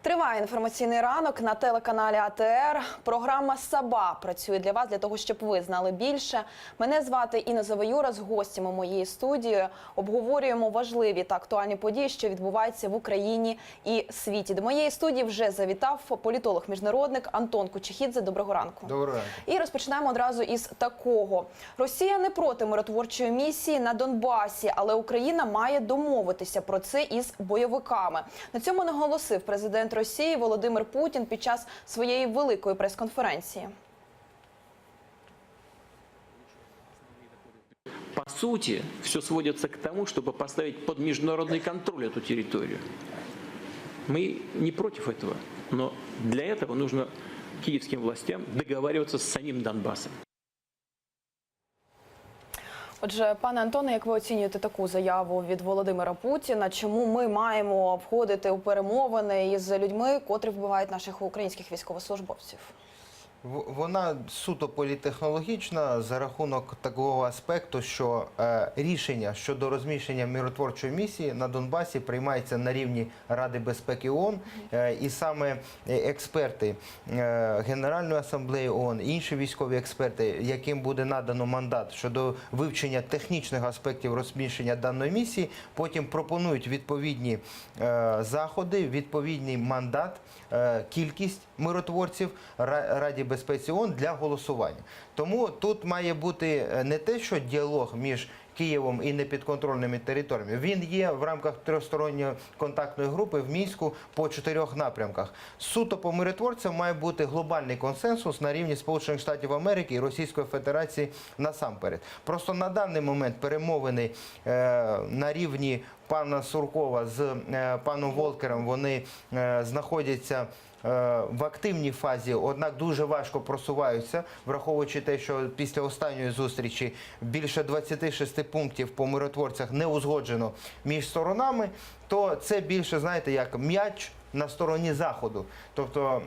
Триває інформаційний ранок на телеканалі АТR. Програма «Саба» працює для вас, для того, щоб ви знали більше. Мене звати Інна Завоюра, з гостями моєї студії. Обговорюємо важливі та актуальні події, що відбуваються в Україні і світі. До моєї студії вже завітав політолог-міжнародник Антон Кучехідзе. Доброго ранку. Доброго ранку. І розпочинаємо одразу із такого. Росія не проти миротворчої місії на Донбасі, але Україна має домовитися про це із бойовиками. На цьому наголосив президент Росії Володимир Путін під час своєї великої прес-конференції. По сути, все сводится к тому, чтобы поставить под международный контроль эту территорию. Мы не против этого, но для этого нужно киевским властям договариваться с самим Донбассом. Отже, пане Антоне, як ви оцінюєте таку заяву від Володимира Путіна? Чому ми маємо входити у перемовини із людьми, котрі вбивають наших українських військовослужбовців? Вона суто політтехнологічна за рахунок такого аспекту, що рішення щодо розміщення миротворчої місії на Донбасі приймається на рівні Ради безпеки ООН, і саме експерти Генеральної асамблеї ООН, інші військові експерти, яким буде надано мандат щодо вивчення технічних аспектів розміщення даної місії, потім пропонують відповідні заходи, відповідний мандат, кількість миротворців Раді безпеки ООН для голосування. Тому тут має бути не те, що діалог між Києвом і непідконтрольними територіями. Він є в рамках трьохсторонньої контактної групи в Мінську по 4 напрямках. Суто по миротворцям має бути глобальний консенсус на рівні Сполучених Штатів Америки і Російської Федерації насамперед. Просто на даний момент перемовини на рівні пана Суркова з паном Волкером, вони знаходяться в активній фазі, однак дуже важко просуваються, враховуючи те, що після останньої зустрічі більше 26 пунктів по миротворцях не узгоджено між сторонами, то це більше, знаєте, як м'яч на стороні Заходу. Тобто,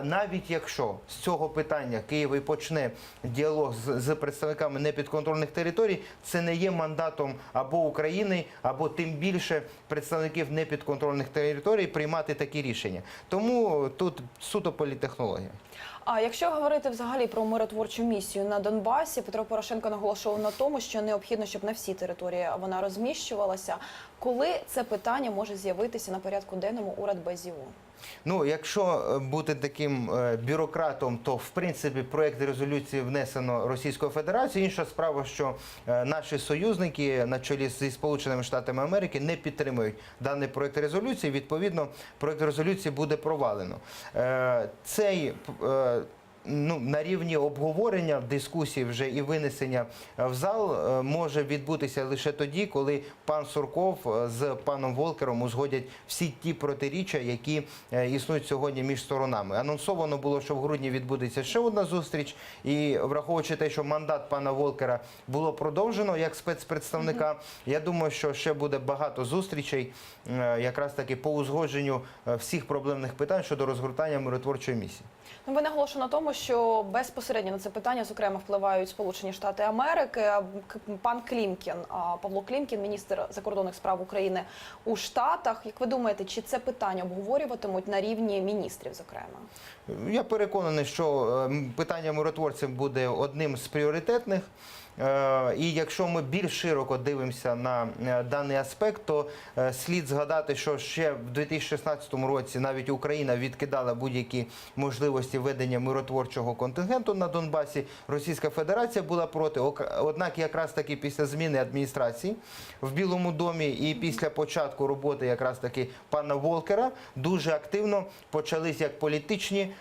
навіть якщо з цього питання Київ і почне діалог з представниками непідконтрольних територій, це не є мандатом або України, або тим більше представників непідконтрольних територій приймати такі рішення. Тому тут суто політтехнологія. А якщо говорити взагалі про миротворчу місію на Донбасі, Петро Порошенко наголошував на тому, що необхідно, щоб на всій території вона розміщувалася. Коли це питання може з'явитися на порядку денному у Радбезі ООН? Ну, якщо бути таким бюрократом, то, в принципі, проєкт резолюції внесено Російською Федерацією. Інша справа, що наші союзники на чолі зі Сполученими Штатами Америки не підтримують даний проєкт резолюції. Відповідно, проєкт резолюції буде провалено. Цей на рівні обговорення, дискусії вже і винесення в зал може відбутися лише тоді, коли пан Сурков з паном Волкером узгодять всі ті протиріччя, які існують сьогодні між сторонами. Анонсовано було, що в грудні відбудеться ще одна зустріч, і враховуючи те, що мандат пана Волкера було продовжено як спецпредставника, я думаю, що ще буде багато зустрічей якраз таки по узгодженню всіх проблемних питань щодо розгортання миротворчої місії. Ви наголошуєте на тому, що безпосередньо на це питання, зокрема, впливають Сполучені Штати Америки. Пан Клімкін, Павло Клімкін, міністр закордонних справ України у Штатах. Як ви думаєте, чи це питання обговорюватимуть на рівні міністрів, зокрема? Я переконаний, що питання миротворців буде одним з пріоритетних. І якщо ми більш широко дивимося на даний аспект, то слід згадати, що ще в 2016 році навіть Україна відкидала будь-які можливості ведення миротворчого контингенту на Донбасі. Російська Федерація була проти. Однак якраз таки після зміни адміністрації в Білому домі і після початку роботи якраз таки пана Волкера дуже активно почались як політичні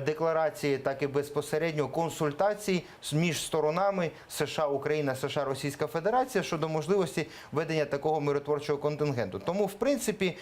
декларації, так і безпосередньо консультації між сторонами США, Україна, США, Російська Федерація щодо можливості ведення такого миротворчого контингенту. Тому, в принципі,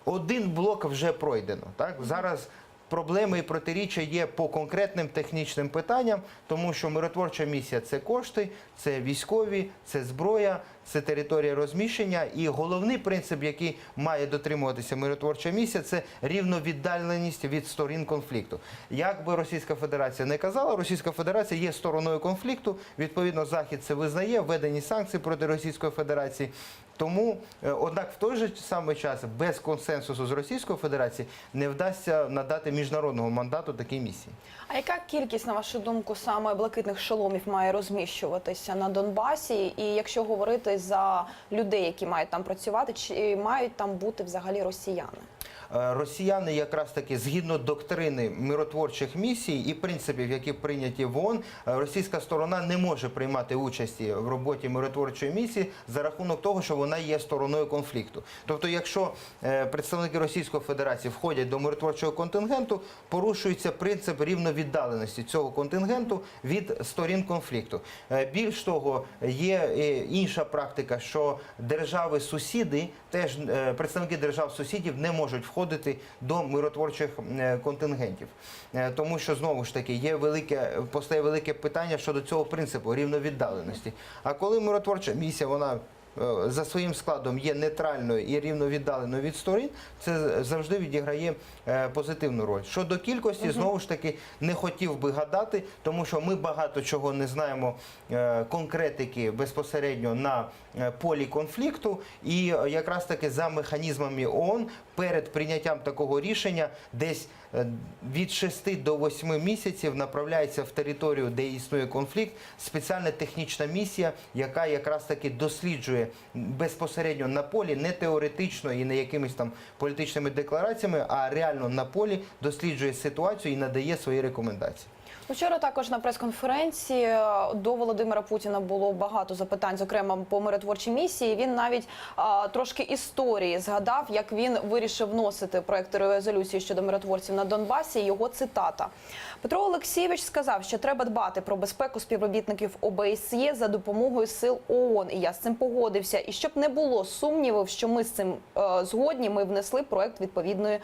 один блок вже пройдено. Так? Зараз проблеми і протиріччя є по конкретним технічним питанням, тому що миротворча місія – це кошти, це військові, це зброя, це територія розміщення. І головний принцип, який має дотримуватися миротворча місія, це рівновіддаленість від сторін конфлікту. Як би Російська Федерація не казала, Російська Федерація є стороною конфлікту, відповідно, Захід це визнає, введені санкції проти Російської Федерації. Тому, однак, в той же самий час без консенсусу з Російською Федерацією не вдасться надати міжнародного мандату такій місії. А яка кількість, на вашу думку, саме блакитних шоломів має розміщуватися на Донбасі? І якщо говорити за людей, які мають там працювати, чи мають там бути взагалі росіяни? Росіяни якраз таки, згідно доктрини миротворчих місій і принципів, які прийняті в ООН, російська сторона не може приймати участі в роботі миротворчої місії за рахунок того, що вона є стороною конфлікту. Тобто, якщо представники Російської Федерації входять до миротворчого контингенту, порушується принцип рівновіддаленості цього контингенту від сторін конфлікту. Більш того, є інша практика, що держави-сусіди, теж представники держав-сусідів не можуть входити до миротворчих контингентів. Тому що, знову ж таки, постає велике питання щодо цього принципу рівновіддаленості. А коли миротворча місія, вона за своїм складом є нейтральною і рівновіддаленою від сторін, це завжди відіграє позитивну роль. Щодо кількості, знову ж таки, не хотів би гадати, тому що ми багато чого не знаємо конкретики безпосередньо на полі конфлікту, і якраз таки за механізмами ООН перед прийняттям такого рішення десь від 6 до 8 місяців направляється в територію, де існує конфлікт, спеціальна технічна місія, яка якраз таки досліджує безпосередньо на полі, не теоретично і не якимись там політичними деклараціями, а реально на полі досліджує ситуацію і надає свої рекомендації. Вчора також на прес-конференції до Володимира Путіна було багато запитань, зокрема по миротворчій місії. Він навіть трошки історії згадав, як він вирішив вносити проєкт резолюції щодо миротворців на Донбасі. Його цитата. Петро Олексійович сказав, що треба дбати про безпеку співробітників ОБСЄ за допомогою сил ООН. І я з цим погодився. І щоб не було сумнівів, що ми з цим згодні, ми внесли проєкт відповідної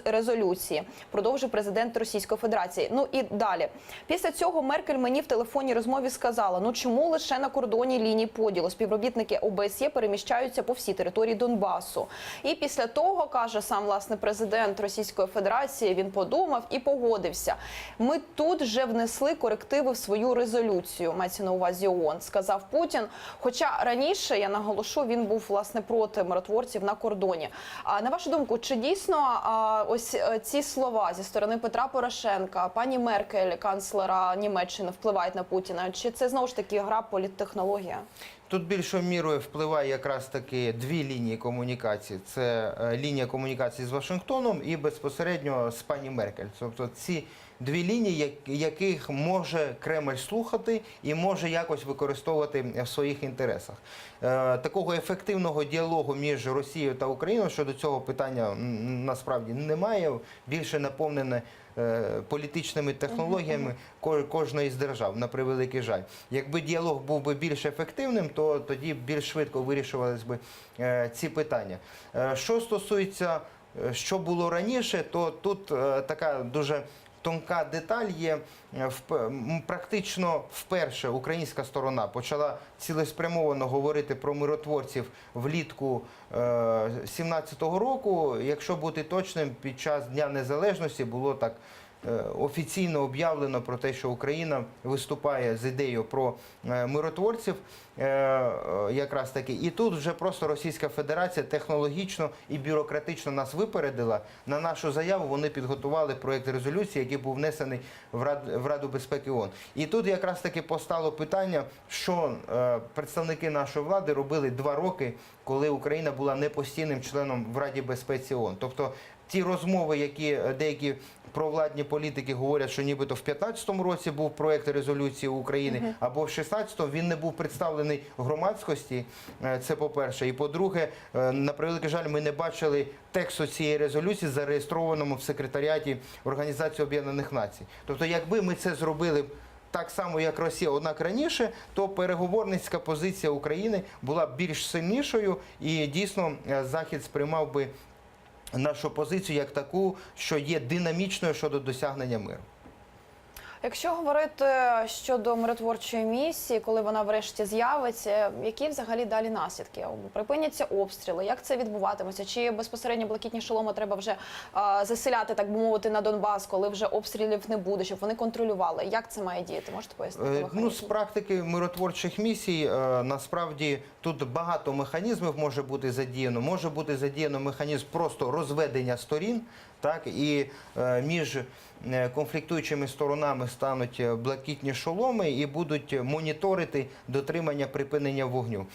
резолюції. Продовжив президент Російської Федерації. Ну і далі. Після цього Меркель мені в телефонній розмові сказала, ну чому лише на кордоні лінії поділу співробітники ОБСЄ переміщаються по всій території Донбасу. І після того, каже сам, власне, президент Російської Федерації, він подумав і погодився. Ми тут вже внесли корективи в свою резолюцію, мається на увазі ООН, сказав Путін. Хоча раніше, я наголошу, він був, власне, проти миротворців на кордоні. А на вашу думку, чи дійсно ось ці слова зі сторони Петра Порошенка, пані Меркель, канцлера Німеччини, впливають на Путіна? Чи це знову ж таки гра, політтехнологія? Тут більшою мірою впливає якраз таки дві лінії комунікації. Це лінія комунікації з Вашингтоном і безпосередньо з пані Меркель. Тобто ці дві лінії, яких може Кремль слухати і може якось використовувати в своїх інтересах. Такого ефективного діалогу між Росією та Україною щодо цього питання насправді немає. Більше наповнене політичними технологіями кожної з держав, на превеликий жаль. Якби діалог був би більш ефективним, то тоді більш швидко вирішувалися б ці питання. Що стосується, що було раніше, то тут така дуже тонка деталь є. Практично вперше українська сторона почала цілеспрямовано говорити про миротворців влітку 2017 року. Якщо бути точним, під час Дня Незалежності було так офіційно об'явлено про те, що Україна виступає з ідеєю про миротворців, якраз таки. І тут вже просто Російська Федерація технологічно і бюрократично нас випередила. На нашу заяву вони підготували проєкт резолюції, який був внесений в Раду безпеки ООН. І тут якраз таки постало питання, що представники нашої влади робили 2 роки, коли Україна була непостійним членом в Раді безпеки ООН. Тобто ті розмови, які деякі провладні політики говорять, що нібито в 2015 році був проєкт резолюції України, або в 2016 він не був представлений громадськості, це по-перше. І по-друге, на превеликий жаль, ми не бачили тексту цієї резолюції, зареєстрованому в секретаріаті Організації Об'єднаних Націй. Тобто, якби ми це зробили так само, як Росія, однак раніше, то переговорницька позиція України була б більш сильнішою і дійсно Захід сприймав би нашу позицію як таку, що є динамічною щодо досягнення миру. Якщо говорити щодо миротворчої місії, коли вона врешті з'явиться, які взагалі далі наслідки? Припиняться обстріли? Як це відбуватиметься? Чи безпосередньо блакитні шоломи треба вже заселяти, так би мовити, на Донбас, коли вже обстрілів не буде, щоб вони контролювали? Як це має діяти? Можете пояснити? Ну, з практики миротворчих місій, насправді, тут багато механізмів може бути задіяно. Може бути задіяно механізм просто розведення сторін, так, і між конфліктуючими сторонами стануть блакитні шоломи і будуть моніторити дотримання припинення вогню.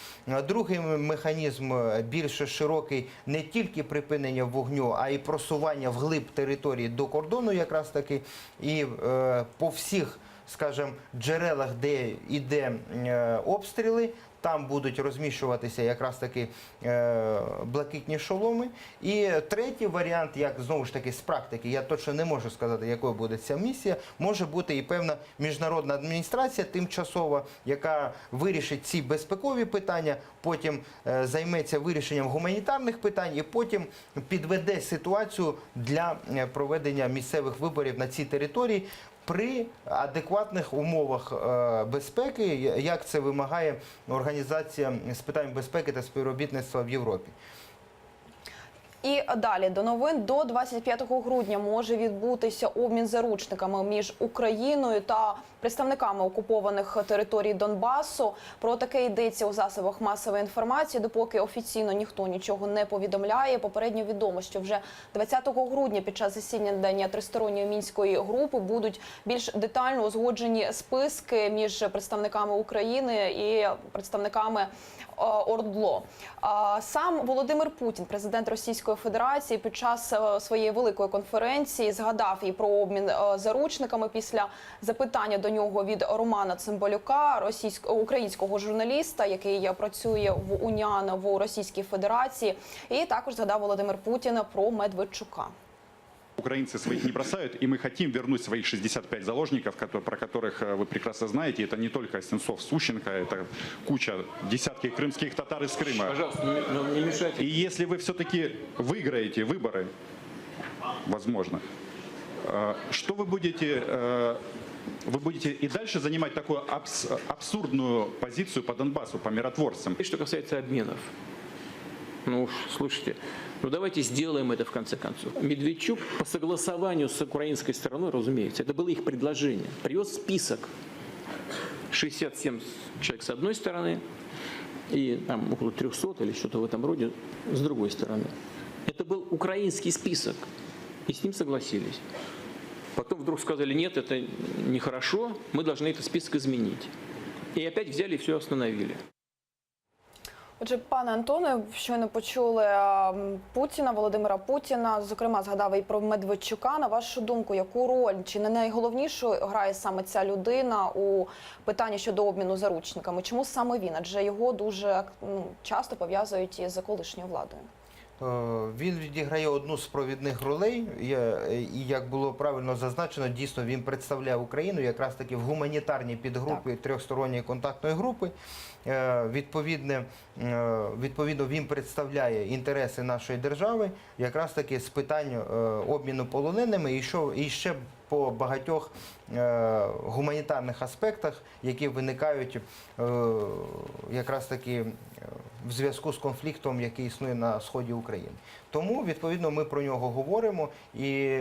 Другий механізм більш широкий, не тільки припинення вогню, а й просування вглиб території до кордону якраз таки, і по всіх, скажімо, джерелах, де йде обстріли, там будуть розміщуватися якраз таки блакитні шоломи. І третій варіант, як знову ж таки з практики, я точно не можу сказати, якою буде ця місія, може бути і певна міжнародна адміністрація тимчасова, яка вирішить ці безпекові питання, потім займеться вирішенням гуманітарних питань і потім підведе ситуацію для проведення місцевих виборів на цій території при адекватних умовах безпеки, як це вимагає Організація з питань безпеки та співробітництва в Європі. І далі до новин. До 25 грудня може відбутися обмін заручниками між Україною та представниками окупованих територій Донбасу. Про таке йдеться у засобах масової інформації, допоки офіційно ніхто нічого не повідомляє. Попередньо відомо, що вже 20 грудня під час засідання тристоронньої мінської групи будуть більш детально узгоджені списки між представниками України і представниками ОРДЛО. Сам Володимир Путін, президент Російської Федерації, під час своєї великої конференції згадав і про обмін заручниками після запитання до нього від Романа Цимбалюка, українського журналіста, який працює в УНІАН в Російській Федерації. І також згадав Володимир Путін про Медведчука. Украинцы своих не бросают, и мы хотим вернуть своих 65 заложников, про которых вы прекрасно знаете. Это не только Сенцов, Сущенко, это куча, десятки крымских татар из Крыма. Пожалуйста, не мешайте. И если вы все-таки выиграете выборы, возможно, что вы будете... Вы будете и дальше занимать такую абсурдную позицию по Донбассу, по миротворцам? И что касается обменов. Ну, слушайте, ну давайте сделаем это в конце концов. Медведчук по согласованию с украинской стороной, разумеется, это было их предложение, привез список 67 человек с одной стороны и там около 300 или что-то в этом роде с другой стороны. Это был украинский список, и с ним согласились. Потом вдруг сказали, нет, это нехорошо, мы должны этот список изменить. И опять взяли и все остановили. Отже, пане Антоне, щойно почули Путіна, Володимира Путіна, зокрема, згадав і про Медведчука. На вашу думку, яку роль, чи не найголовнішу грає саме ця людина у питанні щодо обміну заручниками? Чому саме він? Адже його дуже часто пов'язують із колишньою владою. Він відіграє одну з провідних ролей, і, як було правильно зазначено, дійсно він представляє Україну якраз таки в гуманітарній підгрупі трьохсторонньої контактної групи. Відповідно, він представляє інтереси нашої держави якраз таки з питань обміну полоненими і ще по багатьох гуманітарних аспектах, які виникають якраз таки в зв'язку з конфліктом, який існує на сході України. Тому, відповідно, ми про нього говоримо і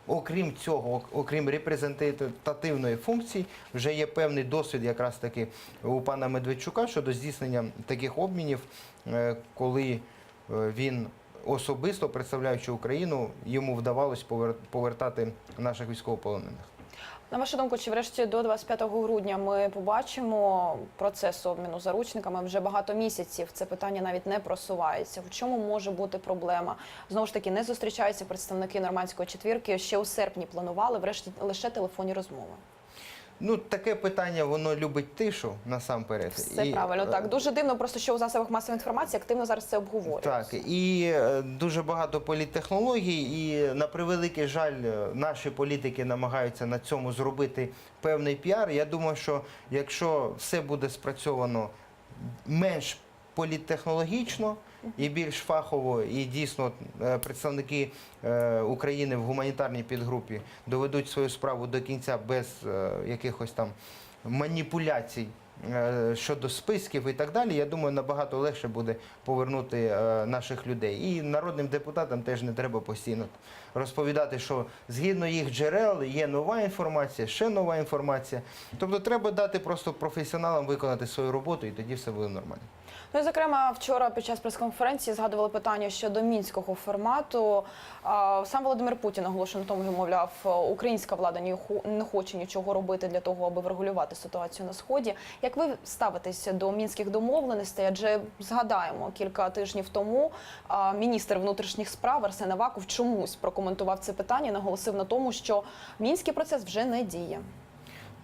окрім цього, окрім репрезентативної функції, вже є певний досвід якраз таки у пана Медведчука щодо здійснення таких обмінів, коли він особисто, представляючи Україну, йому вдавалось повертати наших військовополонених. На вашу думку, чи врешті до 25 грудня ми побачимо процес обміну заручниками? Вже багато місяців це питання навіть не просувається. В чому може бути проблема? Знову ж таки, не зустрічаються представники нормандської четвірки. Ще у серпні планували, врешті лише телефонні розмови. Ну, таке питання, воно любить тишу, насамперед. Все правильно, так. Дуже дивно, просто що у засобах масової інформації активно зараз це обговорюється. Так, і дуже багато політтехнологій, і на превеликий жаль, наші політики намагаються на цьому зробити певний піар. Я думаю, що якщо все буде спрацьовано менш політтехнологічно, і більш фахово, і дійсно представники України в гуманітарній підгрупі доведуть свою справу до кінця без якихось там маніпуляцій щодо списків і так далі, я думаю, набагато легше буде повернути наших людей. І народним депутатам теж не треба постійно розповідати, що згідно їх джерел є нова інформація, ще нова інформація. Тобто треба дати просто професіоналам виконати свою роботу, і тоді все буде нормально. Ну і, зокрема, вчора під час прес-конференції згадували питання щодо мінського формату. Сам Володимир Путін оголошив на тому, мовляв, українська влада не хоче нічого робити для того, аби врегулювати ситуацію на Сході. Як ви ставитесь до мінських домовленостей? Адже, згадаємо, кілька тижнів тому міністр внутрішніх справ Арсен Аваков чомусь прокоментував це питання і наголосив на тому, що мінський процес вже не діє.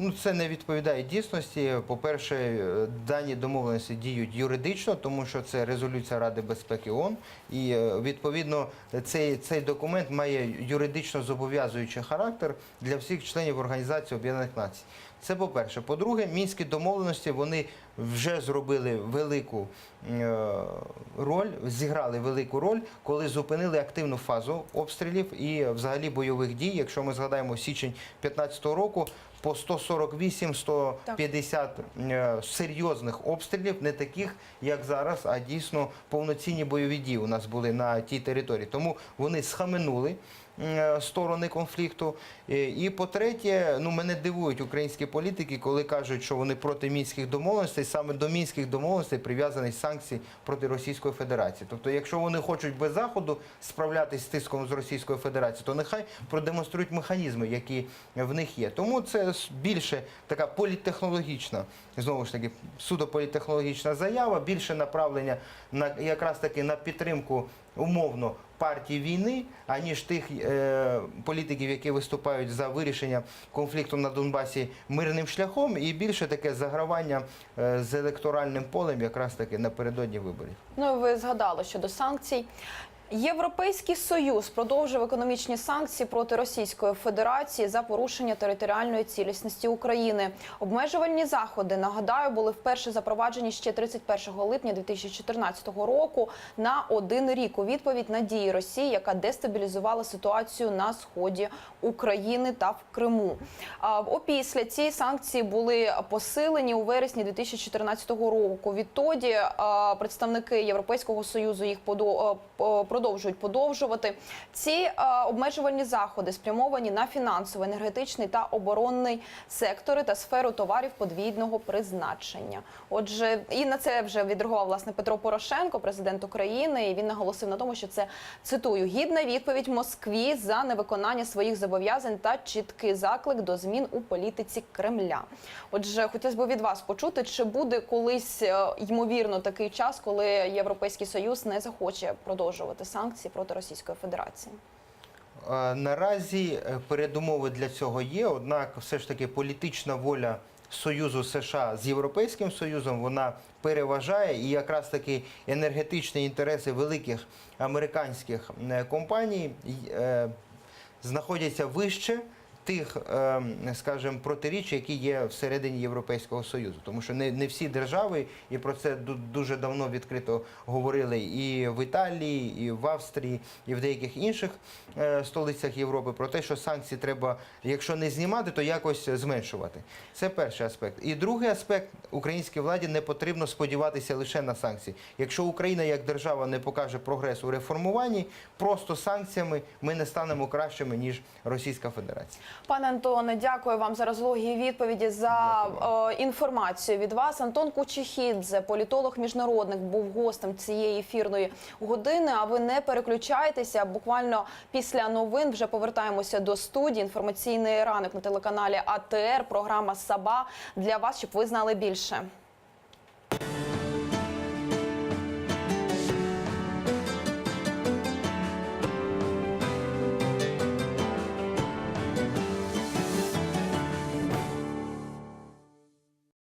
Ну, це не відповідає дійсності. По-перше, дані домовленості діють юридично, тому що це резолюція Ради безпеки ООН. І, відповідно, цей документ має юридично зобов'язуючий характер для всіх членів Організації Об'єднаних Націй. Це по-перше. По-друге, мінські домовленості, вони вже зробили велику роль, зіграли велику роль, коли зупинили активну фазу обстрілів і взагалі бойових дій. Якщо ми згадаємо січень 2015 року, по 148-150 серйозних обстрілів, не таких, як зараз, а дійсно повноцінні бойові дії у нас були на тій території. Тому вони схаменули сторони конфлікту. І по-третє, мене дивують українські політики, коли кажуть, що вони проти мінських домовленостей. Саме до мінських домовленостей прив'язані санкції проти Російської Федерації. Тобто, якщо вони хочуть без Заходу справлятися з тиском з Російською Федерацією, то нехай продемонструють механізми, які в них є. Тому це більше така політтехнологічна, знову ж таки, суто політтехнологічна заява, більше направлення якраз таки на підтримку умовно партії війни, аніж тих політиків, які виступають за вирішення конфлікту на Донбасі мирним шляхом, і більше таке загравання з електоральним полем якраз таки напередодні виборів. Ну, ви згадали щодо санкцій. Європейський Союз продовжив економічні санкції проти Російської Федерації за порушення територіальної цілісності України. Обмежувальні заходи, нагадаю, були вперше запроваджені ще 31 липня 2014 року на 1 рік у відповідь на дії Росії, яка дестабілізувала ситуацію на сході України та в Криму. Опісля ці санкції були посилені у вересні 2014 року. Відтоді представники Європейського Союзу їх продовжують подовжувати. Ці обмежувальні заходи спрямовані на фінансовий, енергетичний та оборонний сектори та сферу товарів подвійного призначення. Отже, і на це вже відреагував, власне, Петро Порошенко, президент України, і він наголосив на тому, що це, цитую, «гідна відповідь Москві за невиконання своїх зобов'язань та чіткий заклик до змін у політиці Кремля». Отже, хотілося б від вас почути, чи буде колись, ймовірно, такий час, коли Європейський Союз не захоче продовжувати санкції проти Російської Федерації? Наразі передумови для цього є, однак все ж таки політична воля Союзу США з Європейським Союзом, вона переважає, і якраз таки енергетичні інтереси великих американських компаній знаходяться вище тих, скажімо, протиріч, які є всередині Європейського Союзу. Тому що не всі держави, і про це дуже давно відкрито говорили і в Італії, і в Австрії, і в деяких інших столицях Європи, про те, що санкції треба, якщо не знімати, то якось зменшувати. Це перший аспект. І другий аспект, українській владі не потрібно сподіватися лише на санкції. Якщо Україна як держава не покаже прогрес у реформуванні, просто санкціями ми не станемо кращими, ніж Російська Федерація. Пане Антоне, дякую вам за розлогі відповіді, за інформацію від вас. Антон Кучихідзе, політолог-міжнародник, був гостем цієї ефірної години. А ви не переключайтеся, буквально після новин вже повертаємося до студії. Інформаційний ранок на телеканалі АТР, програма «Саба» для вас, щоб ви знали більше.